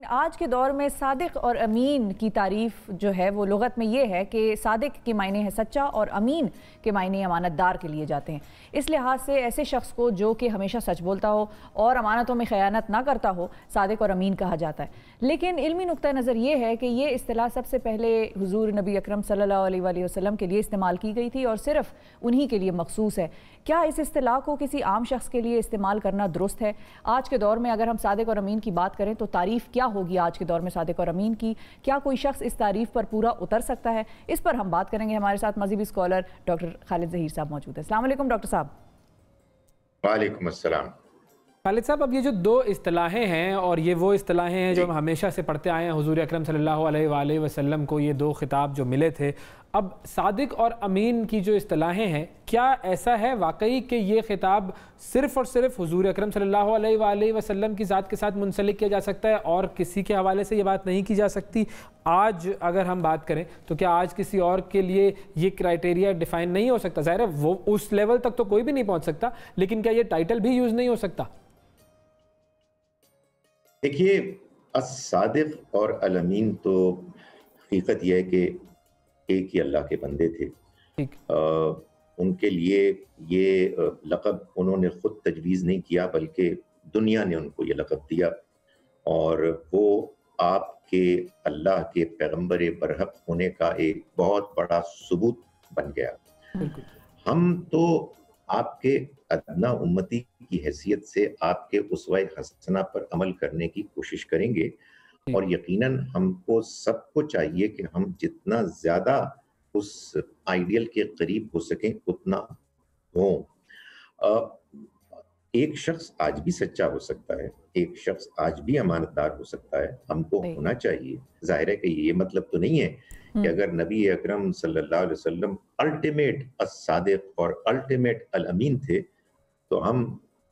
آج کے دور میں صادق اور امین کی تعریف جو ہے وہ لغت میں یہ ہے کہ صادق کے معنی ہے سچا اور امین کے معنی امانت دار کے لیے جاتے ہیں۔ اس لحاظ سے ایسے شخص کو جو کہ ہمیشہ سچ بولتا ہو اور امانتوں میں خیانت نہ کرتا ہو صادق اور امین کہا جاتا ہے۔ لیکن علمی نقطہ نظر یہ ہے کہ یہ اصطلاح سب سے پہلے حضور نبی اکرم صلی اللہ علیہ وآلہ وسلم کے لیے استعمال کی گئی تھی اور صرف انہی کے لیے مخصوص ہے۔ کیا اس اصطلاح کو کسی عام شخص کے لیے استعمال کرنا درست ہے؟ آج کے دور میں اگر ہم صادق اور امین کی بات کریں تو تعریف کیا ہوگی آج کے دور میں صادق اور امین کی؟ کیا کوئی شخص اس تعریف پر پورا اتر سکتا ہے؟ اس پر ہم بات کریں گے۔ ہمارے ساتھ مذہبی اسکالر ڈاکٹر خالد ظہیر صاحب موجود ہیں۔ السلام علیکم ڈاکٹر صاحب۔ وعلیکم السلام۔ خالد صاحب، اب یہ جو دو اصطلاحیں ہیں اور یہ وہ اصطلاحیں ہیں جو ہم ہمیشہ سے پڑھتے آئے ہیں، حضور اکرم صلی اللہ علیہ وآلہ وسلم کو یہ دو خطاب جو ملے تھے، اب صادق اور امین کی جو اصطلاحیں ہیں، کیا ایسا ہے واقعی کہ یہ خطاب صرف اور صرف حضور اکرم صلی اللہ علیہ وآلہ وسلم کی ذات کے ساتھ منسلک کیا جا سکتا ہے اور کسی کے حوالے سے یہ بات نہیں کی جا سکتی؟ آج اگر ہم بات کریں تو کیا آج کسی اور کے لیے یہ کرائٹیریا ڈیفائن نہیں ہو سکتا؟ ظاہر ہے وہ اس لیول تک تو کوئی بھی نہیں پہنچ سکتا، لیکن کیا یہ ٹائٹل بھی یوز نہیں ہو سکتا؟ دیکھیے، الصادق اور الامین تو حقیقت یہ ہے کہ ایک ہی اللہ کے بندے تھے۔ ان کے لیے یہ لقب انہوں نے خود تجویز نہیں کیا، بلکہ دنیا نے ان کو یہ لقب دیا، اور وہ آپ کے اللہ کے پیغمبر برحق ہونے کا ایک بہت بڑا ثبوت بن گیا۔ ہم تو آپ کے ادنا امتی کی حیثیت سے آپ کے اسوہ حسنہ پر عمل کرنے کی کوشش کریں گے، اور یقیناً ہم کو سب کو چاہیے کہ ہم جتنا زیادہ اس آئیڈیل کے قریب ہو سکیں اتنا ہوں۔ ایک شخص آج بھی سچا ہو سکتا ہے، ایک شخص آج بھی امانت دار ہو سکتا ہے، ہم کو ہونا چاہیے۔ ظاہر ہے کہ یہ مطلب تو نہیں ہے کہ اگر نبی اکرم صلی اللہ علیہ وسلم الٹیمیٹ الصادق اور الٹیمیٹ الامین تھے تو ہم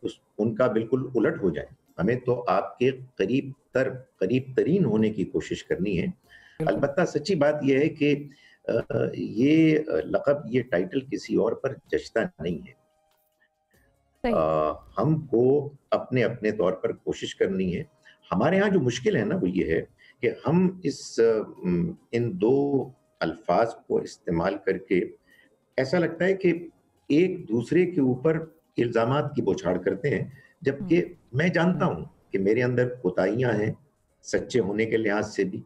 ان کا بالکل الٹ ہو جائیں۔ ہمیں تو آپ کے قریب ترین ہونے کی کوشش کرنی ہے۔ البتہ سچی بات یہ ہے کہ یہ لقب، یہ ٹائٹل کسی اور پر جچتا نہیں ہے۔ ہم کو اپنے اپنے طور پر کوشش کرنی ہے۔ ہمارے ہاں جو مشکل ہے نا وہ یہ ہے کہ ہم ان دو الفاظ کو استعمال کر کے ایسا لگتا ہے کہ ایک دوسرے کے اوپر الزامات کی بوچھاڑ کرتے ہیں، جبکہ میں جانتا ہوں کہ میرے اندر کوتاہیاں ہیں، سچے ہونے کے لحاظ سے بھی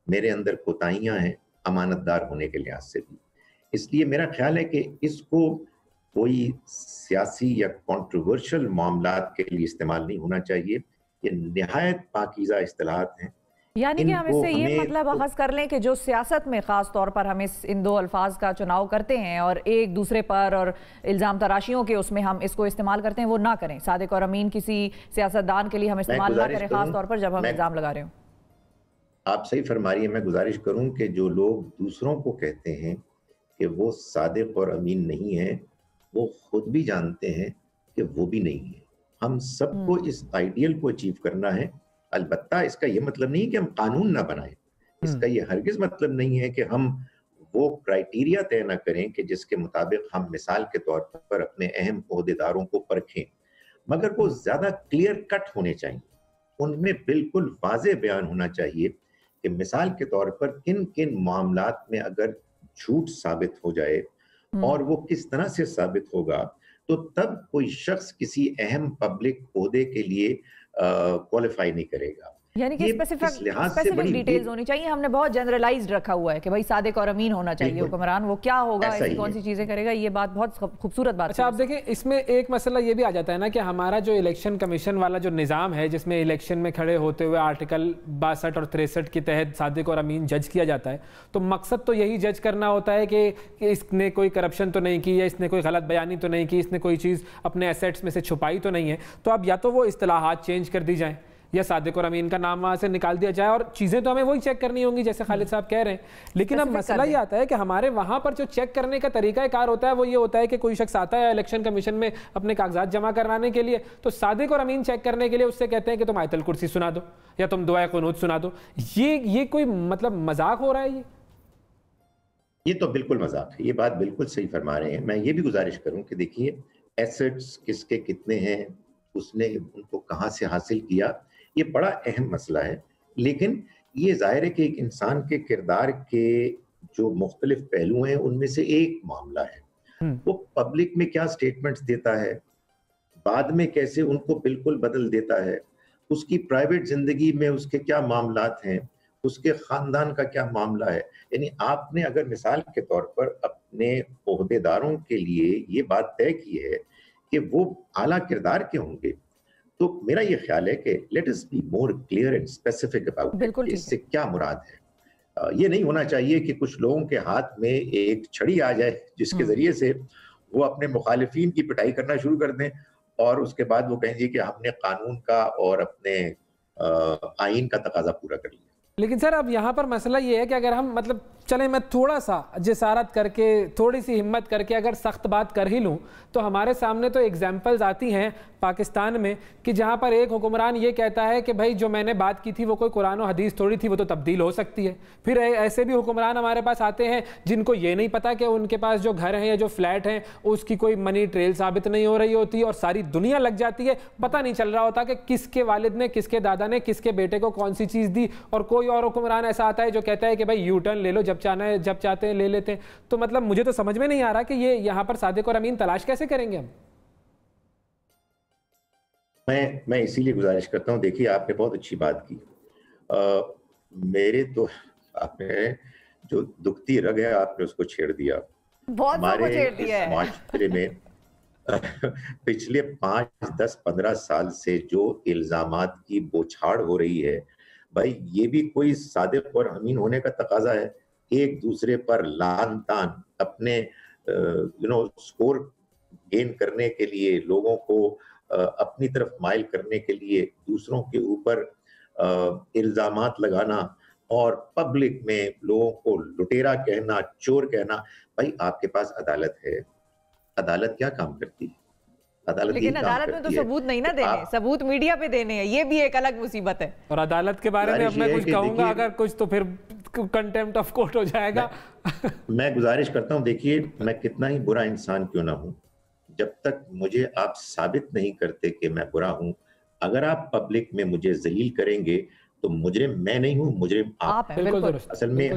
میرے اندر کوتاہیاں ہیں، امانت دار ہونے کے لحاظ سے بھی۔ اس لیے میرا خیال ہے کہ اس کو کوئی سیاسی یا کنٹروورشل معاملات کے لیے استعمال نہیں ہونا چاہیے۔ یہ نہایت پاکیزہ اصطلاحات ہیں۔ یعنی کہ ہم اس سے یہ مطلب اخذ کر لیں کہ جو سیاست میں خاص طور پر ہم ان دو الفاظ کا چناؤ کرتے ہیں اور ایک دوسرے پر اور الزام تراشیوں کے اس میں ہم اس کو استعمال کرتے ہیں، وہ نہ کریں۔ صادق اور امین کسی سیاستدان کے لیے ہم استعمال نہ کریں، خاص طور پر جب ہم الزام لگا رہے ہوں۔ آپ صحیح فرما رہی ہیں۔ میں گزارش کروں کہ جو لوگ دوسروں کو کہتے ہیں کہ وہ صادق اور امین نہیں ہیں، وہ خود بھی جانتے ہیں کہ وہ بھی نہیں ہیں۔ ہم سب کو اس آئیڈیل کو اچیو کرنا ہے۔ البتہ اس کا یہ مطلب نہیں کہ ہم قانون نہ بنائیں، اس کا یہ ہرگز مطلب نہیں ہے کہ ہم وہ کرائٹیریا طے نہ کریں کہ جس کے مطابق ہم مثال کے طور پر اپنے اہم عہدیداروں کو پرکھیں، مگر وہ زیادہ کلیئر کٹ ہونے چاہیے۔ ان میں بالکل واضح بیان ہونا چاہیے کہ مثال کے طور پر کن کن معاملات میں اگر جھوٹ ثابت ہو جائے اور وہ کس طرح سے ثابت ہوگا تو تب کوئی شخص کسی اہم پبلک عہدے کے لیے کوالیفائی نہیں کرے گا۔ یعنی کہ اسپیسیفک ڈیٹیلز ہونی چاہیے۔ ہم نے بہت جنرلائزڈ رکھا ہوا ہے کہ بھائی صادق اور امین ہونا چاہیے حکمران، وہ کیا ہوگا، ایسی کون سی چیزیں کرے گا، یہ بات بہت خوبصورت بات ہے۔ اچھا، آپ دیکھیں اس میں ایک مسئلہ یہ بھی آ جاتا ہے نا کہ ہمارا جو الیکشن کمیشن والا جو نظام ہے، جس میں الیکشن میں کھڑے ہوتے ہوئے آرٹیکل 62 اور 63 کے تحت صادق اور امین جج کیا جاتا ہے، تو مقصد تو یہی جج کرنا ہوتا ہے کہ اس نے کوئی کرپشن تو نہیں کی، یا اس نے کوئی غلط بیانی تو نہیں کی، اس نے کوئی چیز اپنے ایسیٹس میں سے چھپائی تو نہیں ہے۔ تو اب یا تو وہ اصطلاحات چینج کر دی جائیں یا صادق اور امین کا نام وہاں سے نکال دیا جائے، اور چیزیں تو ہمیں وہی چیک کرنی ہوں گی جیسے خالد صاحب کہہ رہے ہیں۔ لیکن اب مسئلہ یہ آتا ہے کہ ہمارے وہاں پر جو چیک کرنے کا طریقہ کار ہوتا ہے وہ یہ ہوتا ہے کہ کوئی شخص آتا ہے الیکشن کمیشن میں اپنے کاغذات جمع کرانے کے لیے، تو صادق اور امین چیک کرنے کے لیے اس سے کہتے ہیں کہ تم آیت الکرسی سنا دو یا تم دعائے قنوت سنا دو۔ یہ کوئی مطلب مذاق ہو رہا ہے؟ یہ تو بالکل مذاق ہے۔ یہ بات بالکل صحیح فرما رہے ہیں۔ میں یہ بھی گزارش کروں کہ دیکھیے، ایسٹس کس کے کتنے ہیں، اس نے ان کو کہاں سے حاصل کیا، یہ بڑا اہم مسئلہ ہے۔ لیکن یہ ظاہر ہے کہ ایک انسان کے کردار کے جو مختلف پہلو ہیں ان میں سے ایک معاملہ ہے، وہ پبلک میں کیا سٹیٹمنٹس دیتا ہے، بعد میں کیسے ان کو بالکل بدل دیتا ہے، اس کی پرائیویٹ زندگی میں اس کے کیا معاملات ہیں، اس کے خاندان کا کیا معاملہ ہے. یعنی آپ نے اگر مثال کے طور پر اپنے عہدیداروں کے لیے یہ بات طے کی ہے کہ وہ اعلیٰ کردار کے ہوں گے، تو میرا یہ خیال ہے کہ let us be more clear and specific about اس سے کیا مراد ہے. یہ نہیں ہونا چاہیے کہ کچھ لوگوں کے ہاتھ میں ایک چھڑی آ جائے جس کے ذریعے سے وہ اپنے مخالفین کی پٹائی کرنا شروع کر دیں اور اس کے بعد وہ کہیں گے کہ ہم نے قانون کا اور اپنے آئین کا تقاضا پورا کر لیا. لیکن سر اب یہاں پر مسئلہ یہ ہے کہ اگر ہم چلیں میں تھوڑا سا جسارت کر کے تھوڑی سی ہمت کر کے اگر سخت بات کر ہی لوں تو ہمارے سامنے تو ایگزامپلز آتی ہیں پاکستان میں کہ جہاں پر ایک حکمران یہ کہتا ہے کہ بھائی جو میں نے بات کی تھی وہ کوئی قرآن و حدیث تھوڑی تھی، وہ تو تبدیل ہو سکتی ہے. پھر ایسے بھی حکمران ہمارے پاس آتے ہیں جن کو یہ نہیں پتا کہ ان کے پاس جو گھر ہیں یا جو فلیٹ ہیں اس کی کوئی منی ٹریل ثابت نہیں ہو رہی ہوتی اور ساری دنیا لگ جاتی ہے، پتہ نہیں چل رہا ہوتا کہ کس کے والد نے کس کے دادا نے کس کے بیٹے کو کون سی چیز دی. اور کوئی اور حکمران ایسا آتا ہے جو کہتا ہے کہ بھائی یو ٹرن لے لو، جب چاہتے ہیں لے لیتے ہیں. تو مطلب مجھے تو سمجھ میں نہیں آ رہا کہ یہ یہاں پر صادق اور امین تلاش کیسے کریں گے ہم. میں اسی لیے گزارش کرتا ہوں، دیکھیے آپ نے بہت اچھی بات کی. میرے تو آپ نے جو دکھتی رگ ہے آپ نے اس کو چھیڑ دیا. ہمارے اس معاشرے میں پچھلے 5, 10, 15 سال سے جو الزامات کی بوچھاڑ ہو رہی ہے، بھائی یہ بھی کوئی صادق اور امین ہونے کا تقاضا ہے. ایک دوسرے پر لان تان اپنے سکور گین کرنے کے لیے، لوگوں کو اپنی طرف مائل کرنے کے لیے دوسروں کے اوپر الزامات لگانا اور پبلک میں لوگوں کو لٹیرا کہنا، چور کہنا. بھائی آپ کے پاس عدالت ہے، عدالت کیا کام کرتی ہے؟ لیکن عدالت میں تو ثبوت نہیں نہ دینے، ثبوت میڈیا پہ دینے ہیں، یہ بھی ایک الگ مصیبت ہے. اور عدالت کے بارے میں اب میں کچھ کہوں گا اگر کچھ تو پھر کنٹیمپٹ آف کورٹ ہو جائے گا. میں گزارش کرتا ہوں، دیکھیے میں کتنا ہی برا انسان کیوں نہ ہوں، جب تک مجھے آپ ثابت نہیں کرتے کہ میں برا ہوں، اگر آپ پبلک میں مجھے ذلیل کریں گے تو مجرم میں نہیں ہوں، مجرم آپ ہیں. اصل میں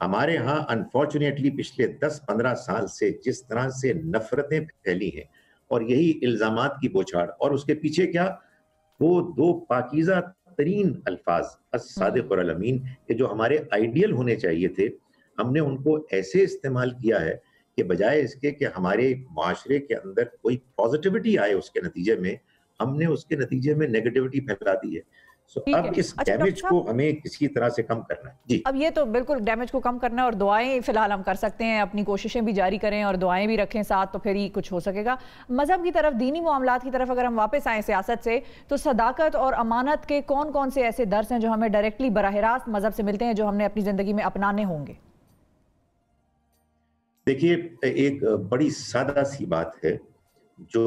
ہمارے ہاں انفارچونیٹلی پچھلے 10-15 سال سے جس طرح سے نفرتیں پھیلی ہیں اور یہی الزامات کی بوچھاڑ، اور اس کے پیچھے کیا، وہ 2 پاکیزہ ترین الفاظ الصادق اور الامین کہ جو ہمارے آئیڈیل ہونے چاہیے تھے، ہم نے ان کو ایسے استعمال کیا ہے کہ بجائے اس کے کہ ہمارے معاشرے کے اندر کوئی پازیٹیوٹی آئے اس کے نتیجے میں، ہم نے اس کے نتیجے میں نیگیٹیوٹی پھیلا دی ہے. اب اس ڈیمیج کو ہمیں کسی طرح سے کم کرنا ہے. جی اب یہ تو بالکل ڈیمیج کو کم کرنا ہے، اور دعائیں فی الحال ہم کر سکتے ہیں، اپنی کوششیں بھی جاری کریں اور دعائیں بھی رکھیں ساتھ، تو پھر ہی کچھ ہو سکے گا. مذہب کی طرف، دینی معاملات کی طرف اگر ہم واپس آئیں سیاست سے، تو صداقت اور امانت کے کون کون سے ایسے درس ہیں جو ہمیں ڈائریکٹلی براہ راست مذہب سے ملتے ہیں جو ہم نے اپنی زندگی میں اپنانے ہوں گے؟ دیکھیے ایک بڑی سادہ سی بات ہے جو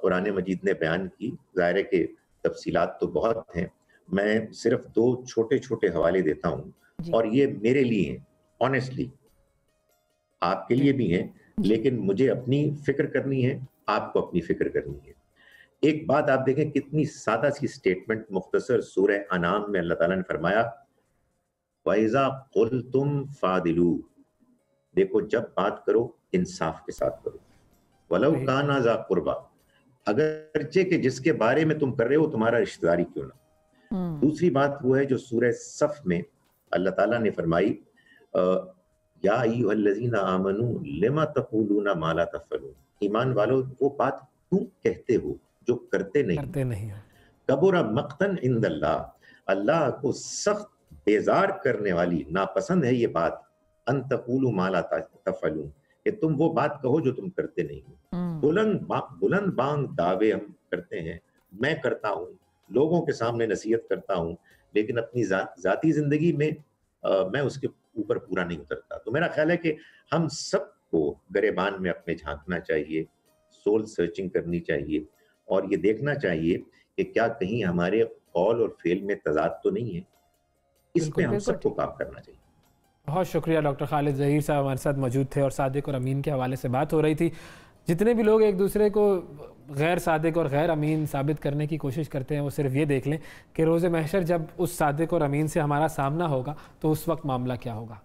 قرآن مجید نے بیان کی، ظاہر ہے کہ تفصیلات تو بہت ہیں، میں صرف 2 چھوٹے چھوٹے حوالے دیتا ہوں اور یہ میرے لیے ہیں، آنیسٹلی آپ کے لیے بھی ہیں، لیکن مجھے اپنی فکر کرنی ہے، آپ کو اپنی فکر کرنی ہے. ایک بات آپ دیکھیں کتنی سادہ سی سٹیٹمنٹ، مختصر، سورہ انعام میں اللہ تعالیٰ نے فرمایا وَإِذَا قُلْتُمْ فَعْدِلُوا، دیکھو جب بات کرو انصاف کے ساتھ کرو، وَلَوْ كَانَ ذَا قُرْبَى، اگرچہ کہ جس کے بارے میں تم کر رہے ہو تمہارا رشتہ داری کیوں نہ. دوسری بات وہ ہے جو سورہ صف میں اللہ تعالیٰ نے فرمائی یا ایھا الذین آمنوا لما تقولون ما لا تفعلون، ایمان والو وہ بات کیوں کہتے ہو جو کرتے نہیں. کبر مقتا عند اللہ، اللہ کو سخت بیزار کرنے والی، ناپسند ہے یہ بات، ان تقولوا ما لا تفعلون، کہ تم وہ بات کہو جو تم کرتے نہیں ہو. بلند بانگ دعوے ہم کرتے ہیں، میں کرتا ہوں، لوگوں کے سامنے نصیحت کرتا ہوں، لیکن اپنی ذاتی زندگی میں میں اس کے اوپر پورا نہیں اترتا. تو میرا خیال ہے کہ ہم سب کو گریبان میں اپنے جھانکنا چاہیے، سول سرچنگ کرنی چاہیے، اور یہ دیکھنا چاہیے کہ کیا کہیں ہمارے قول اور فعل میں تضاد تو نہیں ہے. اس پہ ہم سب کو کام کرنا چاہیے. بہت شکریہ ڈاکٹر خالد ظہیر صاحب ہمارے ساتھ موجود تھے اور صادق اور امین کے حوالے سے بات ہو رہی تھی. جتنے بھی لوگ ایک دوسرے کو غیر صادق اور غیر امین ثابت کرنے کی کوشش کرتے ہیں وہ صرف یہ دیکھ لیں کہ روز محشر جب اس صادق اور امین سے ہمارا سامنا ہوگا تو اس وقت معاملہ کیا ہوگا.